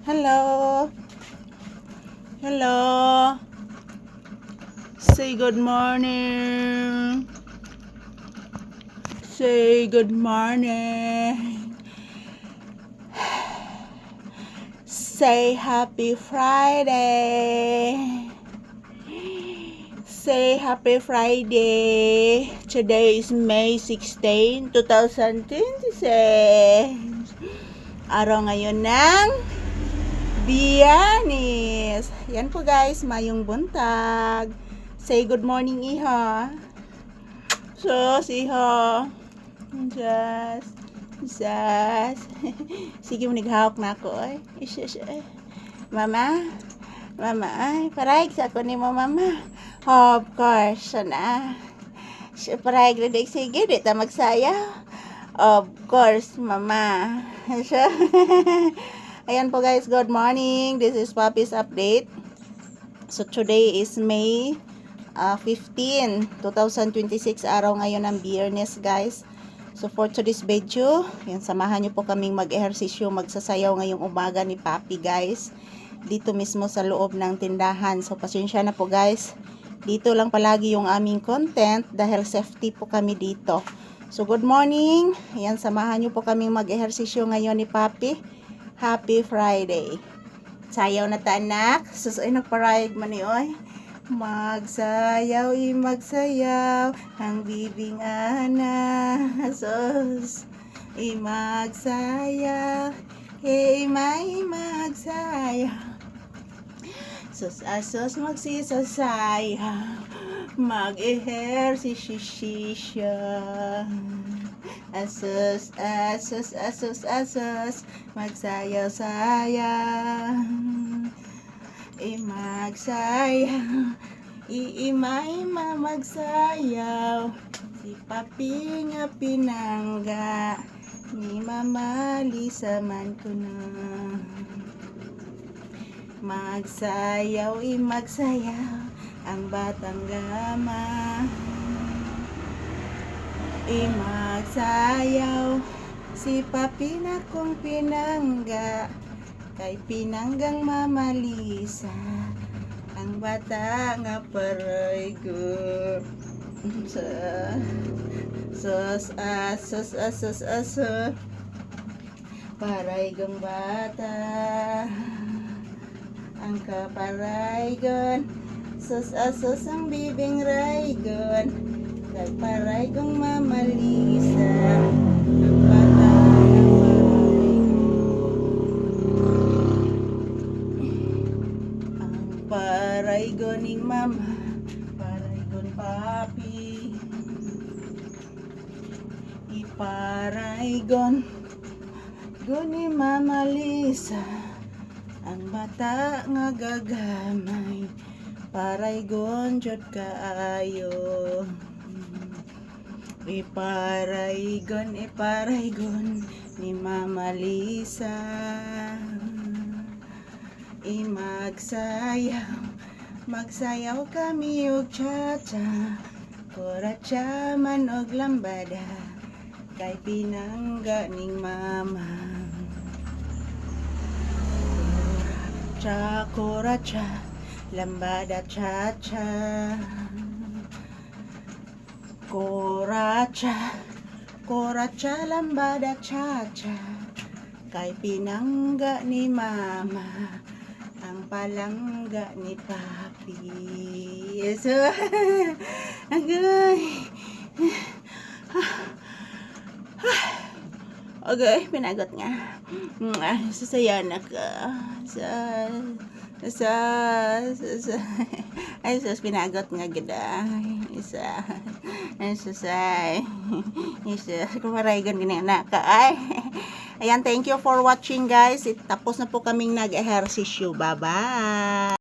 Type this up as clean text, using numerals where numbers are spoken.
Hello. Hello. Say good morning. Say good morning. Say happy Friday. Say happy Friday. Today is May 16, 2026. Araw ngayon ng Biyernes. Yan po guys, mayong buntag. Say good morning, iha. Sus, iha. Sus. Sus. Sige, manighawak na ako, ay. Isus, ay. Mama. Mama, ay. Parayag sa ako ni mo, mama. Of course, sana. Parayag na day. Sige, di ta magsaya. Of course, mama. Ayan po guys, good morning. This is Papi's update. So today is May 15, 2026. Araw ngayon ng Biyernes guys. So for today's video, yan, samahan nyo po kaming mag-ehersisyo, magsasayaw ngayong umaga ni Papi guys. Dito mismo sa loob ng tindahan. So pasensya na po guys. Dito lang palagi yung aming content dahil safety po kami dito. So good morning. Ayan, samahan nyo po kaming mag-ehersisyo ngayon ni Papi. Happy Friday. Sayaw na ta anak. Sus ay nagparayag man ni oy. Magsayaw, magsayaw ang bibing ana. Sus ay magsayaw, may magsayaw. Sus asos magsisasayaw, mag-ehersisyo. Asos, asos, asos, asos, magsayaw-sayaw. Magsayaw, iima-ima magsayaw. Si Papi nga pinangga, ni Mama Lisa man ko na. Magsayaw, magsayaw ang batang gama. Magsayaw si Papi na kong pinangga, kay pinanggang Mama Lisa ang bata nga paray ko. Sus asos asos asos paray gong bata ang kaparaygon. Sus asos ang bibing raygon, kay paray gong Mama Lisa ang bata nga paraygon ning Mama, paraygon Papi. Iparaygon guni Mama Lisa ang bata nga gagamay, paraygon jud kaayo. Iparaygon ni Mama Lisa. Magsayaw kami og cha-cha, kuracha man og lambada, kay pinangga ning Mama. Kuracha, lambada cha-cha. Kuracha, lambada cha-cha, kay pinangga ni Mama ang palangga ni Papi. So, agay. Okay, pinagot nga. Sasaya na ka. Ay, sus, pinagot nga gida. Susay. Kumaraygon ganyan ka. Ay. Ayan, thank you for watching guys. Tapos na po kaming nag-ehersisyo. Bye-bye.